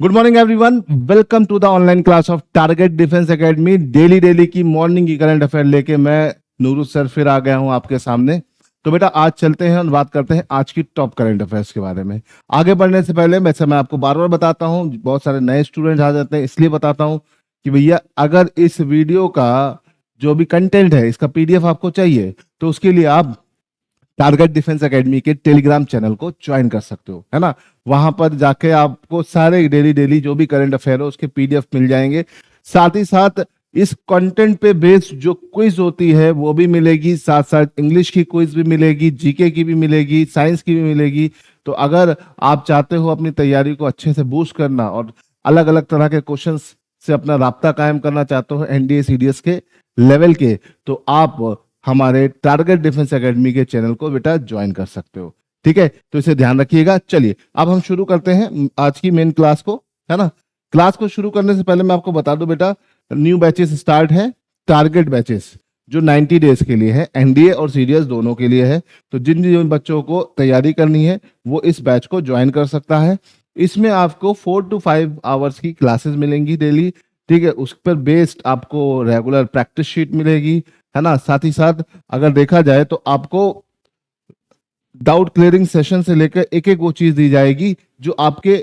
Good morning everyone, welcome to the online class of target defence academy. Daily की morning की current affair लेके मैं Nuru sir फिर आ गया हूं आपके सामने। तो बेटा आज चलते हैं और बात करते हैं आज की टॉप करंट अफेयर्स के बारे में। आगे बढ़ने से पहले वैसे मैं आपको बार बार बताता हूं, बहुत सारे नए स्टूडेंट्स आ जाते हैं इसलिए बताता हूं कि भैया अगर इस वीडियो का जो भी कंटेंट है इसका पीडीएफ आपको चाहिए तो उसके लिए आप टारगेट डिफेंस एकेडमी के टेलीग्राम चैनल को ज्वाइन कर सकते हो, है ना। वहां पर जाके आपको सारे डेली जो भी करंट अफेयर हो उसके पीडीएफ मिल जाएंगे। साथ ही साथ इस कंटेंट पे बेस्ड जो क्विज होती है वो भी मिलेगी, साथ साथ इंग्लिश की क्विज भी मिलेगी, जीके की भी मिलेगी, साइंस की भी मिलेगी। तो अगर आप चाहते हो अपनी तैयारी को अच्छे से बूस्ट करना और अलग अलग तरह के क्वेश्चंस से अपना राब्ता कायम करना चाहते हो एनडीए सीडीएस के लेवल के, तो आप हमारे टारगेट डिफेंस एकेडमी के चैनल को बेटा ज्वाइन कर सकते हो। ठीक है, तो इसे ध्यान रखिएगा। चलिए अब हम शुरू करते हैं आज की मेन क्लास को, है ना। क्लास को शुरू करने से पहले मैं आपको बता दूं बेटा, न्यू बैचेस स्टार्ट है, टारगेट बैचेस जो 90 डेज के लिए है, एनडीए और सीडीएस दोनों के लिए है। तो जिन जिन बच्चों को तैयारी करनी है वो इस बैच को ज्वाइन कर सकता है। इसमें आपको 4 to 5 आवर्स की क्लासेस मिलेंगी डेली। ठीक है, उस पर बेस्ड आपको रेगुलर प्रैक्टिस शीट मिलेगी, है ना। साथ ही साथ अगर देखा जाए तो आपको डाउट क्लियरिंग सेशन से लेकर एक एक वो चीज दी जाएगी जो आपके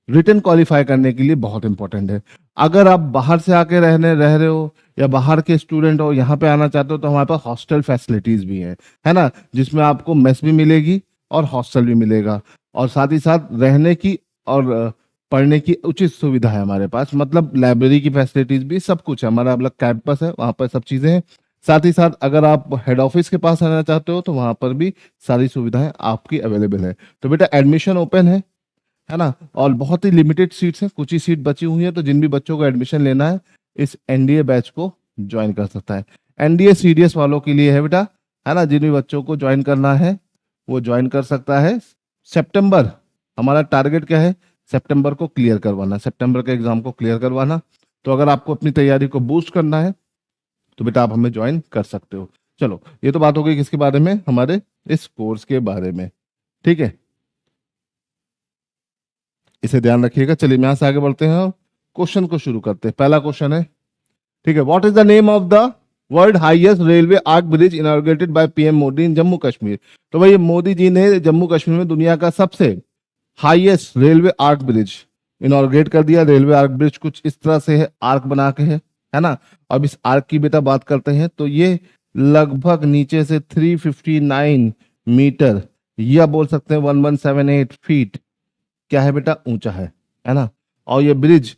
रिटन क्वालिफाई करने के लिए बहुत इंपॉर्टेंट है। अगर आप बाहर से आके रह रहे हो या बाहर के स्टूडेंट हो, यहाँ पे आना चाहते हो, तो हमारे पास हॉस्टल फैसिलिटीज भी है ना, जिसमें आपको मेस भी मिलेगी और हॉस्टल भी मिलेगा, और साथ ही साथ रहने की और पढ़ने की उचित सुविधा है हमारे पास। मतलब लाइब्रेरी की फैसिलिटीज भी, सब कुछ है, हमारा अलग कैंपस है, वहाँ पर सब चीजें हैं। साथ ही साथ अगर आप हेड ऑफिस के पास आना चाहते हो तो वहां पर भी सारी सुविधाएं आपकी अवेलेबल है। तो बेटा एडमिशन ओपन है ना, और बहुत ही लिमिटेड सीट्स हैं, कुछ ही सीट बची हुई है। तो जिन भी बच्चों को एडमिशन लेना है इस एनडीए बैच को ज्वाइन कर सकता है। एनडीए सीडीएस वालों के लिए है बेटा, है ना, जिन भी बच्चों को ज्वाइन करना है वो ज्वाइन कर सकता है। सितंबर हमारा टारगेट क्या है, सितंबर को क्लियर करवाना, सितंबर के एग्जाम को क्लियर करवाना। तो अगर आपको अपनी तैयारी को बूस्ट करना है तो बेटा आप हमें ज्वाइन कर सकते हो। चलो ये तो बात हो गई किसके बारे में, हमारे इस कोर्स के बारे में। ठीक है, इसे ध्यान रखिएगा। चलिए यहां से आगे बढ़ते हैं और क्वेश्चन को शुरू करते हैं। पहला क्वेश्चन है, ठीक है, what is the name of the world highest railway arch bridge inaugurated by PM Modi in Jammu Kashmir. तो भाई मोदी जी ने जम्मू कश्मीर में दुनिया का सबसे हाईएस्ट रेलवे आर्क ब्रिज इनॉर्गेट कर दिया। रेलवे आर्क ब्रिज कुछ इस तरह से है, आर्क बना के है ना। अब इस आर्क की बेटा बात करते हैं तो ये लगभग नीचे से 359 मीटर या बोल सकते हैं 1178 फीट क्या है बेटा, ऊंचा है ना। और ये ब्रिज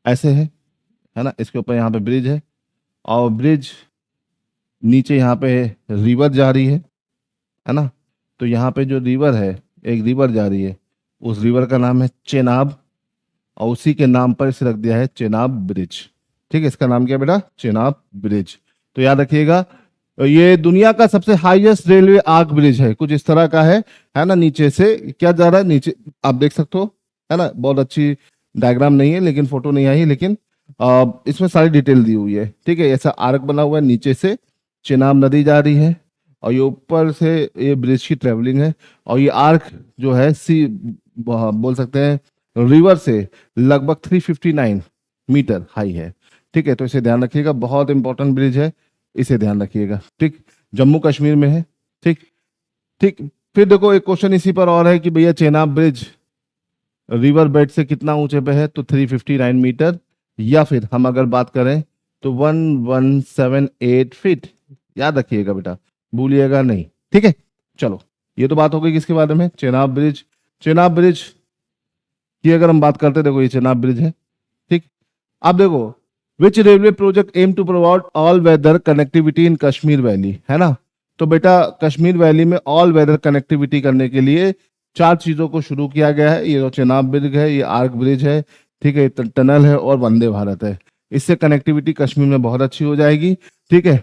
ऐसे है ना, इसके ऊपर यहाँ पे ब्रिज है और ब्रिज नीचे यहाँ पे रिवर जा रही है ना। तो यहाँ पे जो रिवर है, एक रिवर जा रही है, उस रिवर का नाम है चेनाब, और उसी के नाम पर इसे रख दिया है चेनाब ब्रिज। ठीक है, इसका नाम क्या बेटा, चेनाब ब्रिज। तो याद रखिएगा ये दुनिया का सबसे हाईएस्ट रेलवे आर्क ब्रिज है, कुछ इस तरह का है ना। नीचे से क्या जा रहा है, नीचे आप देख सकते हो, है ना। बहुत अच्छी डायग्राम नहीं है, लेकिन फोटो नहीं आई, लेकिन इसमें सारी डिटेल दी हुई है। ठीक है, ऐसा आर्क बना हुआ है, नीचे से चेनाब नदी जा रही है और ये ऊपर से ये ब्रिज की ट्रेवलिंग है। और ये आर्क जो है सी बोल सकते हैं रिवर से लगभग 359 मीटर हाई है। ठीक है, तो इसे ध्यान रखिएगा, बहुत इंपॉर्टेंट ब्रिज है, इसे ध्यान रखिएगा। ठीक, जम्मू कश्मीर में है। ठीक ठीक, फिर देखो एक क्वेश्चन इसी पर और है कि भैया चेनाब ब्रिज रिवर बेड से कितना ऊंचे पे है, तो 359 मीटर, या फिर हम अगर बात करें तो 1178 फीट। याद रखिएगा बेटा, भूलिएगा नहीं। ठीक है, चलो ये तो बात हो गई किसके बारे में, चेनाब ब्रिज। चेनाब ब्रिज की अगर हम बात करते, देखो ये चेनाब ब्रिज है। ठीक, अब देखो which railway project aim to provide all weather connectivity in Kashmir valley, है ना। तो बेटा कश्मीर वैली में ऑल वेदर कनेक्टिविटी करने के लिए 4 चीजों को शुरू किया गया है। ये जो चेनाब ब्रिज है, ये आर्क ब्रिज है, ठीक है, टनल है और वंदे भारत है। इससे कनेक्टिविटी कश्मीर में बहुत अच्छी हो जाएगी। ठीक है,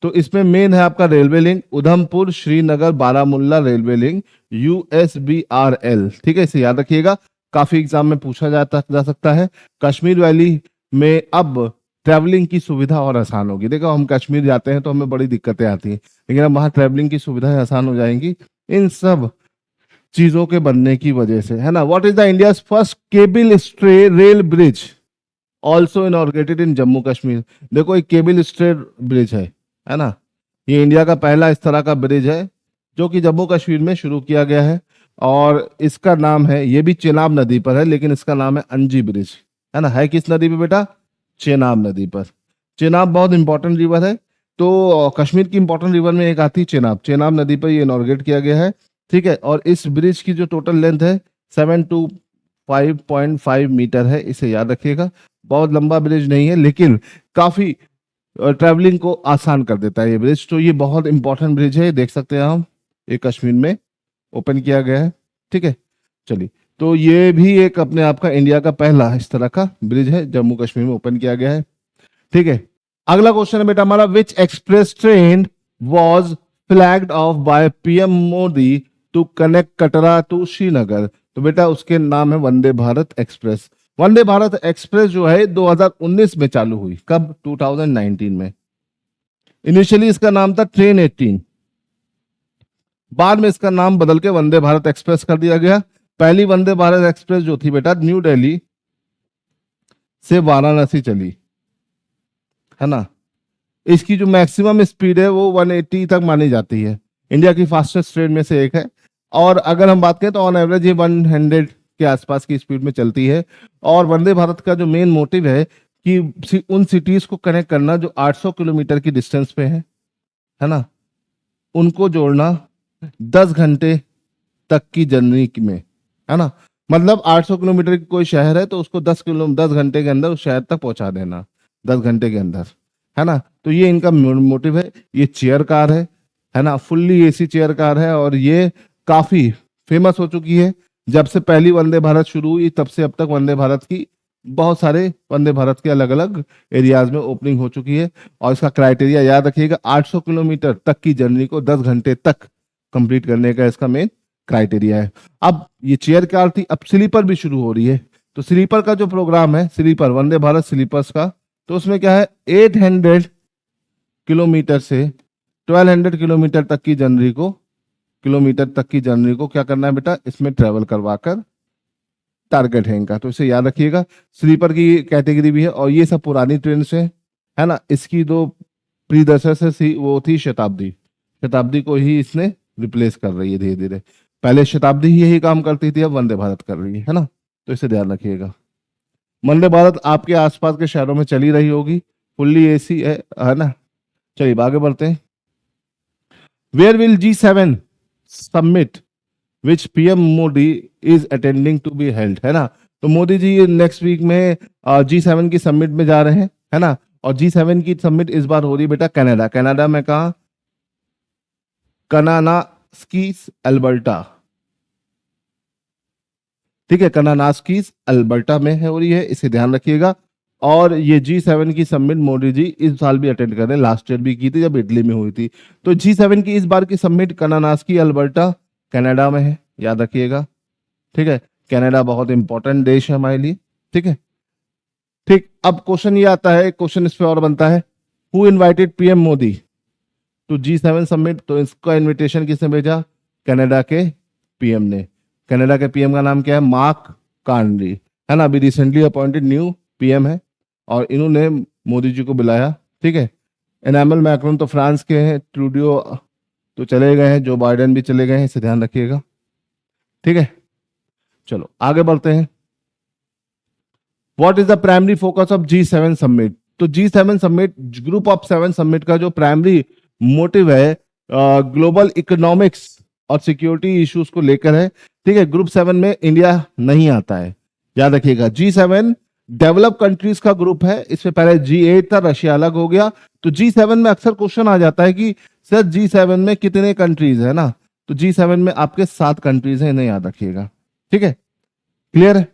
तो इसमें मेन है आपका railway link Udhampur Srinagar Baramulla railway link USBRL। ठीक है, इसे याद रखिएगा, काफी एग्जाम में पूछा जा सकता है। कश्मीर वैली में अब ट्रैवलिंग की सुविधा और आसान होगी। देखो हम कश्मीर जाते हैं तो हमें बड़ी दिक्कतें आती हैं, लेकिन अब वहाँ ट्रैवलिंग की सुविधाएं आसान हो जाएंगी। इन सब चीजों के बनने की वजह से, है ना। What is the India first cable stay rail bridge also inaugurated in Jammu Kashmir. देखो एक केबल स्ट्रे ब्रिज है ना, ये इंडिया का पहला इस तरह का ब्रिज है जो कि जम्मू कश्मीर में शुरू किया गया है। और इसका नाम है, ये भी चेनाब नदी पर है, लेकिन इसका नाम है अंजी ब्रिज, है किस नदी पे बेटा? चेनाब नदी पर। चेनाब बहुत इंपॉर्टेंट रिवर है, तो कश्मीर की इंपॉर्टेंट रिवर में एक आती है चेनाब, चेनाब नदी पर ये इनॉर्गेट किया गया है। ठीक है, और इस ब्रिज की जो टोटल लेंथ है 725.5 मीटर है, इसे याद रखिएगा। बहुत लंबा ब्रिज नहीं है, लेकिन काफी ट्रैवलिंग को आसान कर देता है ये ब्रिज। तो ये बहुत इंपॉर्टेंट ब्रिज है, देख सकते हैं हम, ये कश्मीर में ओपन किया गया है। ठीक है, चलिए, तो ये भी एक अपने आप का इंडिया का पहला इस तरह का ब्रिज है, जम्मू कश्मीर में ओपन किया गया है। ठीक है, अगला क्वेश्चन है बेटा हमारा, which express train was flagged off by PM Modi to connect Katra to Srinagar? तो बेटा उसके नाम है वंदे भारत एक्सप्रेस। वंदे भारत एक्सप्रेस जो है 2019 में चालू हुई, कब? 2019 में। इनिशियली इसका नाम था ट्रेन 18, बाद में इसका नाम बदल के वंदे भारत एक्सप्रेस कर दिया गया। पहली वंदे भारत एक्सप्रेस जो थी बेटा न्यू दिल्ली से वाराणसी चली, है ना। इसकी जो मैक्सिमम स्पीड है वो 180 तक मानी जाती है, इंडिया की फास्टेस्ट ट्रेन में से एक है। और अगर हम बात करें तो ऑन एवरेज ये 100 के आसपास की स्पीड में चलती है। और वंदे भारत का जो मेन मोटिव है कि उन सिटीज को कनेक्ट करना जो 800 किलोमीटर की डिस्टेंस पे है ना, उनको जोड़ना 10 घंटे तक की जर्नी में, है ना। मतलब 800 किलोमीटर की कोई शहर है तो उसको 10 घंटे के अंदर उस शहर तक पहुंचा देना, 10 घंटे के अंदर, है ना। तो ये इनका मोटिव है। ये चेयर कार है ना, फुल्ली एसी चेयर कार है, और ये काफी फेमस हो चुकी है। जब से पहली वंदे भारत शुरू हुई तब से अब तक वंदे भारत की बहुत सारे वंदे भारत के अलग अलग एरियाज में ओपनिंग हो चुकी है। और इसका क्राइटेरिया याद रखिएगा, 800 किलोमीटर तक की जर्नी को 10 घंटे तक कंप्लीट करने का इसका मेन क्राइटेरिया है। अब ये चेयर कार थी, अब स्लीपर भी शुरू हो रही है। तो स्लीपर का जो प्रोग्राम है, स्लीपर वंदे भारत स्लीपर्स का, तो उसमें क्या है, 800 किलोमीटर से 1200 किलोमीटर तक की जर्नी को क्या करना है बेटा, इसमें ट्रेवल करवाकर टारगेट है इनका। तो इसे याद रखिएगा, स्लीपर की कैटेगरी भी है। और ये सब पुरानी ट्रेन से, है ना। इसकी दो प्रीडेसेसर थी, वो थी शताब्दी, शताब्दी को ही इसने रिप्लेस कर रही है धीरे धीरे। पहले शताब्दी ही यही काम करती थी, अब वंदे भारत कर रही है ना। तो इसे ध्यान रखिएगा। वंदे भारत आपके आसपास के शहरों में चली रही होगी, फुल्ली एसी है ना। चलिए आगे बढ़ते हैं। Where will G7 summit which PM Modi is attending to be held, है ना। तो मोदी जी नेक्स्ट वीक में G7 की समिट में जा रहे हैं, है ना। और G7 की समिट इस बार हो रही है बेटा कनाडा, कनाडा में कहा, कनानास्कीस अल्बर्टा। ठीक है, कनानास्कीस अल्बर्टा में है हो रही है, इसे ध्यान रखिएगा। और ये G7 की समिट मोदी जी इस साल भी अटेंड कर रहे हैं, लास्ट ईयर भी की थी जब इटली में हुई थी। तो G7 की इस बार की समिट कनानास्की अल्बर्टा कनाडा में है, याद रखिएगा। ठीक है, कनाडा बहुत इंपॉर्टेंट देश है हमारे लिए। ठीक है, ठीक। अब क्वेश्चन ये आता है, क्वेश्चन इस पे और बनता है, who invited PM Modi to G7 summit? तो इसका इनविटेशन किसने भेजा? कनाडा के पीएम ने। कनाडा के पीएम का नाम क्या है? मार्क कार्नी, है ना। अभी रिसेंटली अपॉइंटेड न्यू पीएम है, और इन्होंने मोदी जी को बुलाया। ठीक है, एनामल मैक्रोन तो फ्रांस के हैं, ट्रूडियो तो चले गए हैं, जो बाइडेन भी चले गए हैं, इसे ध्यान रखिएगा। ठीक है, चलो आगे बढ़ते हैं। What is the primary focus of G7 summit? तो G7 summit, group of 7 summit का जो प्राइमरी मोटिव है ग्लोबल इकोनॉमिक्स और सिक्योरिटी इश्यूज को लेकर है। ठीक है, ग्रुप 7 में इंडिया नहीं आता है, याद रखिएगा। G7 डेवलप कंट्रीज का ग्रुप है, इससे पहले G8 था, रशिया अलग हो गया। तो G7 में अक्सर क्वेश्चन आ जाता है कि सर G7 में कितने कंट्रीज है ना। तो G7 में आपके 7 कंट्रीज हैं, इन्हें याद रखिएगा। ठीक है, क्लियर है।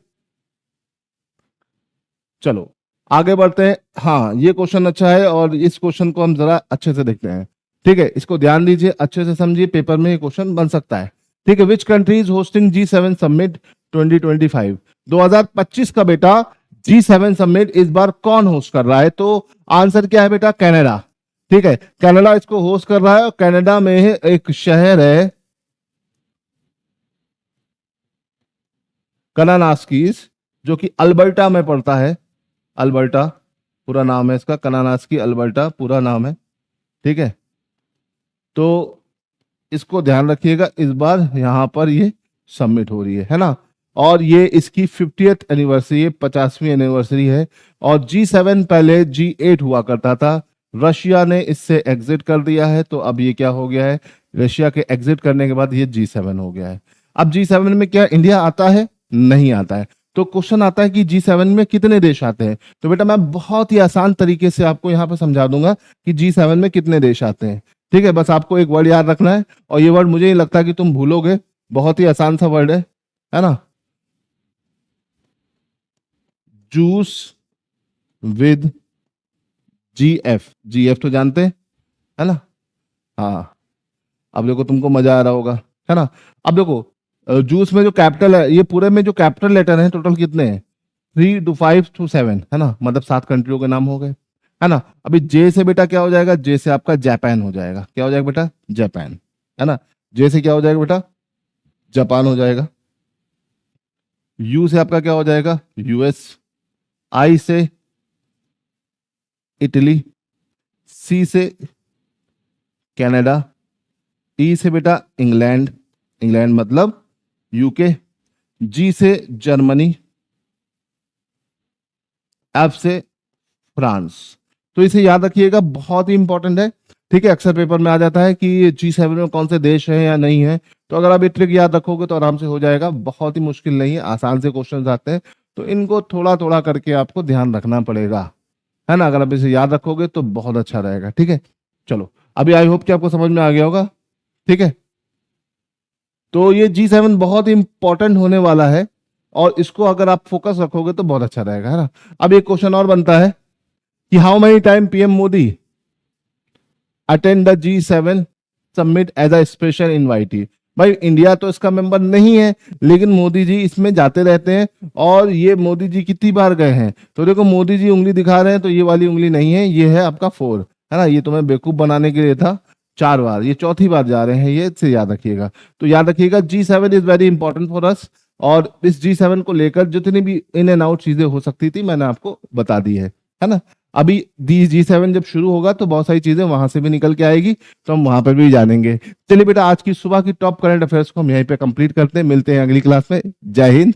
चलो आगे बढ़ते हैं। हाँ, ये क्वेश्चन अच्छा है, और इस क्वेश्चन को हम जरा अच्छे से देखते हैं। ठीक है, इसको ध्यान दीजिए, अच्छे से समझिए, पेपर में ये क्वेश्चन बन सकता है। ठीक है, which country is hosting G7 summit 2025? 2025 का बेटा G7 समिट इस बार कौन होस्ट कर रहा है? तो आंसर क्या है बेटा? कनाडा। ठीक है, कनाडा इसको होस्ट कर रहा है, और कनाडा में एक शहर है कनानास्कीज, जो कि अल्बर्टा में पड़ता है। अल्बर्टा पूरा नाम है इसका, कनानास्की अल्बर्टा पूरा नाम है, ठीक है। तो इसको ध्यान रखिएगा, इस बार यहाँ पर ये सबमिट हो रही है ना। और ये इसकी 50th एनिवर्सरी है, 50वीं एनिवर्सरी है। और G7 पहले G8 हुआ करता था, रशिया ने इससे एग्जिट कर दिया है, तो अब ये क्या हो गया है, रशिया के एग्जिट करने के बाद ये G7 हो गया है। अब G7 में क्या इंडिया आता है? नहीं आता है। तो क्वेश्चन आता है कि G7 में कितने देश आते हैं। तो बेटा मैं बहुत ही आसान तरीके से आपको यहाँ पे समझा दूंगा कि G7 में कितने देश आते हैं, ठीक है। बस आपको एक वर्ड याद रखना है, और ये वर्ड मुझे नहीं लगता कि तुम भूलोगे, बहुत ही आसान सा वर्ड है ना। जूस विद GF, GF तो जानते हैं, है ना। हाँ, अब देखो तुमको मजा आ रहा होगा, है ना। अब देखो जूस में जो कैपिटल है, ये पूरे में जो कैपिटल लेटर है टोटल कितने हैं, 3 to 5 to 7, है ना, मतलब 7 कंट्रियों के नाम हो गए, है ना। अभी जे से बेटा क्या हो जाएगा, जे से आपका जापान हो जाएगा। क्या हो जाएगा बेटा? जापान, है ना। जे से क्या हो जाएगा बेटा? जापान हो जाएगा। यू से आपका क्या हो जाएगा? यूएस। आई से इटली। सी से कनाडा। ई से बेटा इंग्लैंड, इंग्लैंड मतलब यूके। जी से जर्मनी। एफ से फ्रांस। तो इसे याद रखिएगा, बहुत ही इंपॉर्टेंट है, ठीक है। अक्सर पेपर में आ जाता है कि G7 में कौन से देश हैं या नहीं है, तो अगर आप ये ट्रिक याद रखोगे तो आराम से हो जाएगा, बहुत ही मुश्किल नहीं है, आसान से क्वेश्चन आते हैं। तो इनको थोड़ा थोड़ा करके आपको ध्यान रखना पड़ेगा, है ना। अगर आप इसे याद रखोगे तो बहुत अच्छा रहेगा, ठीक है। चलो, अभी आई होप कि आपको समझ में आ गया होगा, ठीक है। तो ये G7 बहुत इंपॉर्टेंट होने वाला है, और इसको अगर आप फोकस रखोगे तो बहुत अच्छा रहेगा, है ना। अब एक क्वेश्चन और बनता है कि how many time PM Modi attend the G7 summit as a special invitee. भाई इंडिया तो इसका मेंबर नहीं है, लेकिन मोदी जी इसमें जाते रहते हैं। और ये मोदी जी कितनी बार गए हैं, तो देखो मोदी जी उंगली दिखा रहे हैं, तो ये वाली उंगली नहीं है, ये है आपका 4, है ना। ये तुम्हें बेवकूफ बनाने के लिए था, 4 बार, ये चौथी बार जा रहे हैं, ये से याद रखिएगा। तो याद रखिएगा G7 is very important for us, और इस G7 को लेकर जितनी भी इन एंड आउट चीजें हो सकती थी मैंने आपको बता दी है ना। अभी G7 जब शुरू होगा तो बहुत सारी चीजें वहां से भी निकल के आएगी, तो हम वहां पर भी जानेंगे। चलिए बेटा, आज की सुबह की टॉप करंट अफेयर्स को हम यहीं पे कंप्लीट करते हैं, मिलते हैं अगली क्लास में। जय हिंद।